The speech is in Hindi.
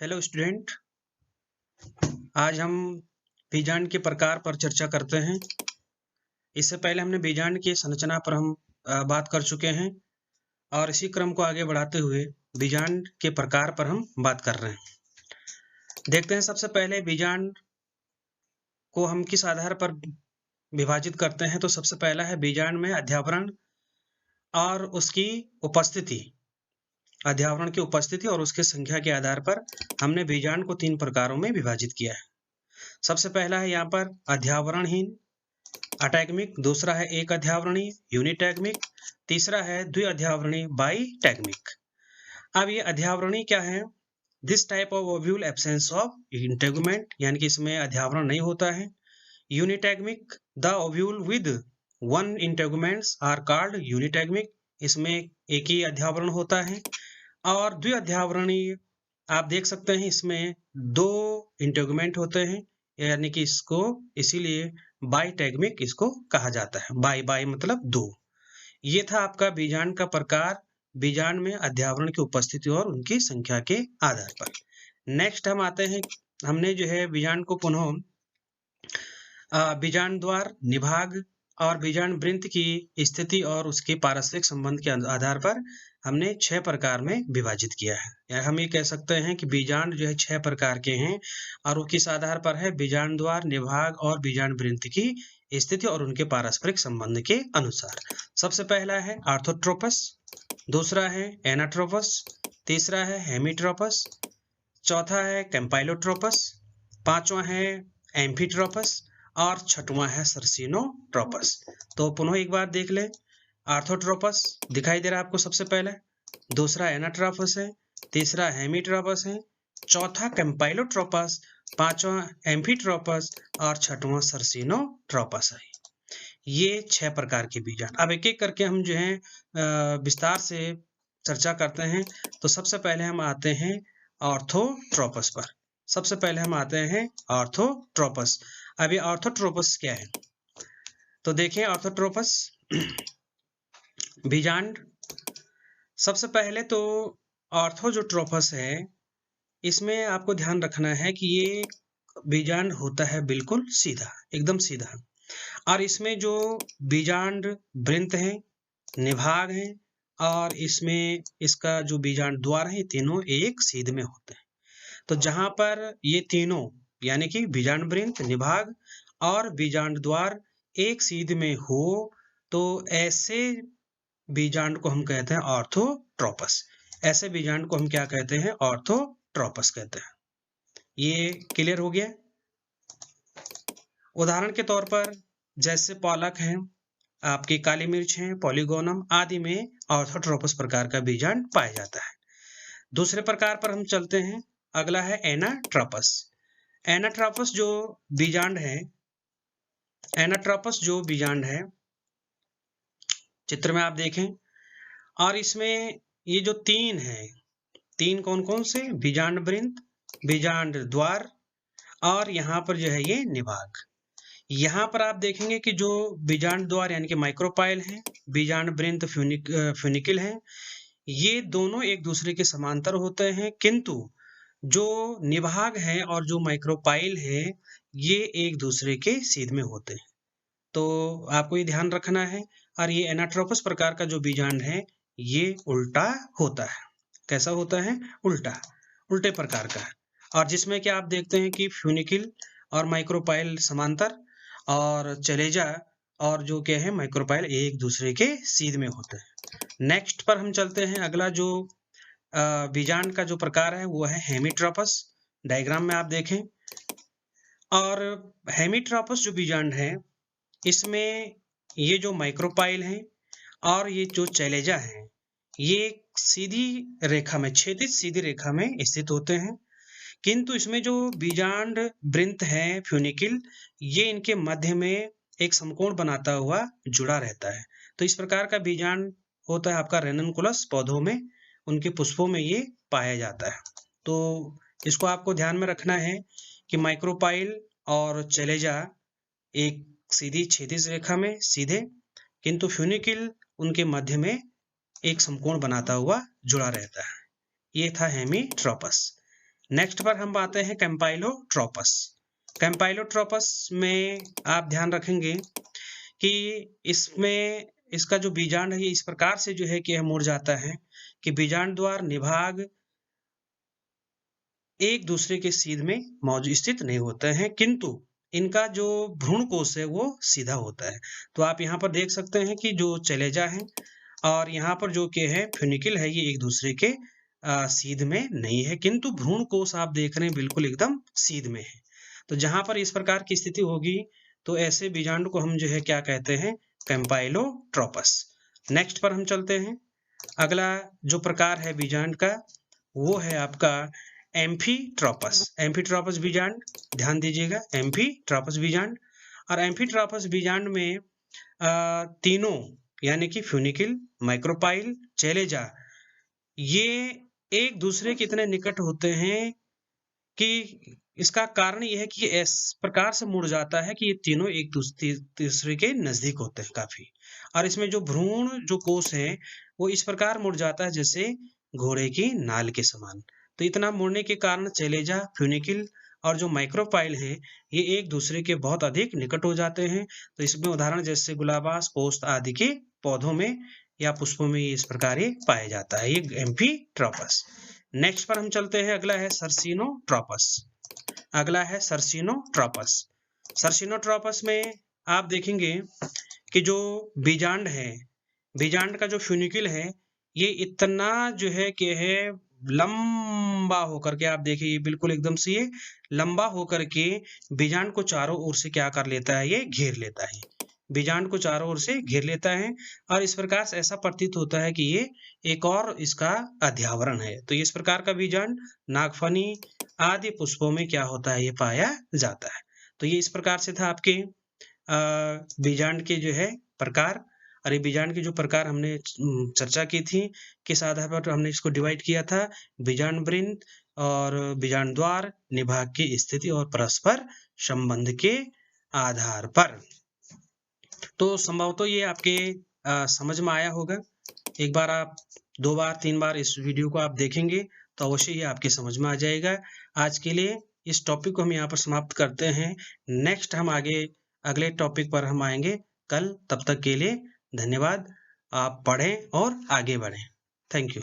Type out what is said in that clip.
Hello student. आज हम बीजांड के प्रकार पर चर्चा करते हैं। इससे पहले हमने बीजांड की संरचना पर हम बात कर चुके हैं और इसी क्रम को आगे बढ़ाते हुए बीजांड के प्रकार पर हम बात कर रहे हैं। देखते हैं सबसे पहले बीजांड को हम किस आधार पर विभाजित करते हैं। तो सबसे पहला है बीजांड में अध्यावरण और उसकी उपस्थिति। अध्यावरण की उपस्थिति और उसके संख्या के आधार पर हमने बीजांड को 3 प्रकारों में विभाजित किया है। सबसे पहला है यहाँ पर अध्यावरणहीन अटैगमिक, दूसरा है एक अध्यावरणीय यूनिटैगमिक, तीसरा है द्विअध्यावरणीय बाईटैगमिक। अब ये अध्यावरणीय क्या है? This type of ovule absence of integument, यानी कि इसमें अध्यावरण नहीं होता है। Unitegmic the ovule with one integuments are called unitegmic, इसमें एक ही अध्यावरण होता है। और द्विअध्यावरणीय आप देख सकते हैं इसमें 2 इंटेगुमेंट होते हैं, यानी कि इसको इसीलिए बाईटैगमिक इसको कहा जाता है। बाई मतलब 2। ये था आपका बीजांड का प्रकार, बीजांड में अध्यावरण की उपस्थिति और उनकी संख्या के आधार पर। नेक्स्ट हम आते हैं, हमने जो है बीजांड को पुनः बीजांड द्वार, निभाग और बीजांड वृंत की स्थिति और उसके पारस्परिक संबंध के आधार पर हमने 6 प्रकार में विभाजित किया है। या हम ये कह सकते हैं कि बीजांड जो है 6 प्रकार के हैं और वो किस आधार पर है? बीजांड द्वार, निभाग और बीजांड वृंत की स्थिति और उनके पारस्परिक संबंध के अनुसार। सबसे पहला है ऑर्थोट्रोपस, दूसरा है एनाट्रोपस, तीसरा है हेमीट्रोपस, चौथा है कैम्पाइलोट्रोपस, पांचवा है एम्फीट्रोपस और छठवां है सर्सिनोट्रोपस। तो पुनः एक बार देख लें। ऑर्थोट्रोपस दिखाई दे रहा है आपको सबसे पहले, दूसरा एनाट्रोपस है, तीसरा हेमीट्रोपस है, चौथा कैम्पाइलोट्रोपस, पांचवा एम्फीट्रोपस और छठवां सर्सिनोट्रोपस है। ये 6 प्रकार के बीजांड। अब एक एक करके हम जो है विस्तार से चर्चा करते हैं। तो सबसे पहले हम आते हैं ऑर्थोट्रोपस पर। सबसे पहले हम आते हैं ऑर्थोट्रोपस। अब ये ऑर्थोट्रोपस क्या है? तो देखिए ऑर्थोट्रोपस बीजांड, सबसे पहले तो ऑर्थो जो ट्रोपस है इसमें आपको ध्यान रखना है कि ये बीजांड होता है बिल्कुल सीधा, एकदम सीधा। और इसमें जो बीजांड वृंत है, निभाग है और इसमें इसका जो बीजांड द्वार है, तीनों एक सीध में होते हैं। तो जहां पर ये तीनों यानी कि बीजांड वृंत, निभाग और बीजांड द्वार एक सीध में हो तो ऐसे बीजांड को हम कहते हैं ऑर्थोट्रोपस। ऐसे बीजांड को हम क्या कहते हैं? ऑर्थोट्रोपस कहते हैं। ये क्लियर हो गया? उदाहरण के तौर पर जैसे पालक हैं, आपकी काली मिर्च है, पॉलीगोनम आदि में ऑर्थोट्रोपस प्रकार का बीजांड पाया जाता है। दूसरे प्रकार पर हम चलते हैं। अगला है एनाट्रोपस। एनाट्रोपस जो बीजांड है, एनाट्रोपस जो बीजांड है, चित्र में आप देखें, और इसमें ये जो 3 है, 3 कौन कौन से? बीजांड वृंत, बीजांड द्वार और यहाँ पर जो है ये निभाग। यहाँ पर आप देखेंगे कि जो बीजांड द्वार यानी कि माइक्रोपाइल है, बीजांड वृंत फ्यूनिकिल है, ये दोनों एक दूसरे के समांतर होते हैं, किंतु जो निभाग है और जो माइक्रोपाइल है ये एक दूसरे के सीध में होते हैं। तो आपको ये ध्यान रखना है। और ये एनाट्रोपस प्रकार का जो बीजांड है ये उल्टा होता है। कैसा होता है? उल्टा, उल्टे प्रकार का। और जिसमें कि आप देखते हैं कि फ्यूनिकिल और माइक्रोपाइल समांतर और चलेजा और जो क्या है माइक्रोपाइल एक दूसरे के सीध में होते हैं। नेक्स्ट पर हम चलते हैं। अगला जो बीजांड का जो प्रकार है वो है हेमीट्रोपस। डायग्राम में आप देखें, और हेमीट्रोपस जो बीजांड है इसमें ये जो माइक्रोपाइल है और ये जो चैलेजा है ये सीधी रेखा में, क्षैतिज सीधी रेखा में स्थित होते हैं, किंतु इसमें जो बीजांड वृंत है फ्यूनिकिल, ये इनके मध्य में एक समकोण बनाता हुआ जुड़ा रहता है। तो इस प्रकार का बीजांड होता है आपका रेननकुलस। पौधों में, उनके पुष्पों में ये पाया जाता है। तो इसको आपको ध्यान में रखना है कि माइक्रोपाइल और चैलेजा एक सीधी क्षैतिज रेखा में सीधे, किंतु फ्यूनिकिल उनके मध्य में एक समकोण बनाता हुआ जुड़ा रहता है। ये था हेमीट्रोपस। नेक्स्ट पर हम आते हैं कैम्पाइलोट्रोपस। कैम्पाइलोट्रोपस में आप ध्यान रखेंगे कि इसमें इसका जो बीजांड है ये इस प्रकार से जो है कि मुड़ जाता है कि बीजांड द्वार निभाग एक दूसरे के सीध में मौजूद स्थित नहीं होते हैं, किंतु इनका जो भ्रूण कोश है वो सीधा होता है। तो आप यहाँ पर देख सकते हैं कि जो चलेजा है और यहाँ पर जो के है फ्यूनिकल है, ये एक दूसरे के सीध में नहीं है, किंतु भ्रूण कोश आप देख रहे हैं बिल्कुल एकदम सीध में है। तो जहां पर इस प्रकार की स्थिति होगी तो ऐसे बीजांड को हम जो है क्या कहते हैं, कैम्पाइलोट्रोपस। नेक्स्ट पर हम चलते हैं। अगला जो प्रकार है बीजांड का वो है आपका एम्फीट्रोपस। एम्फीट्रोपस बीजांड, ध्यान दीजिएगा, एम्फीट्रोपस बीजांड। और एम्फीट्रोपस बीजांड में तीनों यानी कि फ्यूनिकल, माइक्रोपाइल, चैलेजा, ये एक दूसरे के इतने निकट होते हैं कि इसका कारण यह है कि इस प्रकार से मुड़ जाता है कि ये तीनों एक दूसरे के नजदीक होते हैं काफी। और इसमें जो भ्रूण जो कोश है वो इस प्रकार मुड़ जाता है जैसे घोड़े की नाल के समान। तो इतना मुड़ने के कारण चैलेजा, फ्यूनिकल और जो माइक्रोपाइल है ये एक दूसरे के बहुत अधिक निकट हो जाते हैं। तो इसमें उदाहरण जैसे गुलाबास, पोस्त आदि के पौधों में या पुष्पों में इस प्रकार ये पाया जाता है, ये एम्फीट्रोपस। नेक्स्ट पर हम चलते हैं। अगला है सर्सिनोट्रोपस। अगला है सर्सिनोट्रोपस। सर्सिनोट्रोपस में आप देखेंगे कि जो बीजांड है, बीजांड का जो फ्यूनिकल है ये इतना जो है कि है लंबा होकर के, आप देखिए बिल्कुल एकदम से ये लंबा होकर के बीजांड को चारों ओर से क्या कर लेता है, ये घेर लेता है, बीजांड को चारों ओर से घेर लेता है। और इस प्रकार से ऐसा प्रतीत होता है कि ये एक और इसका अध्यावरण है। तो इस प्रकार का बीजांड नागफनी आदि पुष्पों में क्या होता है, ये पाया जाता है। तो ये इस प्रकार से था आपके बीजांड के जो है प्रकार। और ये बीजांड के जो प्रकार हमने चर्चा की थी, किस आधार पर हमने इसको डिवाइड किया था, बीजांड वृंत और बीजांड द्वार, निभाग की स्थिति और परस्पर संबंध के आधार पर। तो संभवतः ये आपके समझ में आया होगा। एक बार आप 2 बार 3 बार इस वीडियो को आप देखेंगे तो अवश्य ही आपके समझ में आ जाएगा। आज के लिए इस टॉपिक को हम यहाँ पर समाप्त करते हैं। नेक्स्ट हम आगे अगले टॉपिक पर हम आएंगे कल। तब तक के लिए धन्यवाद। आप पढ़ें और आगे बढ़ें। Thank you.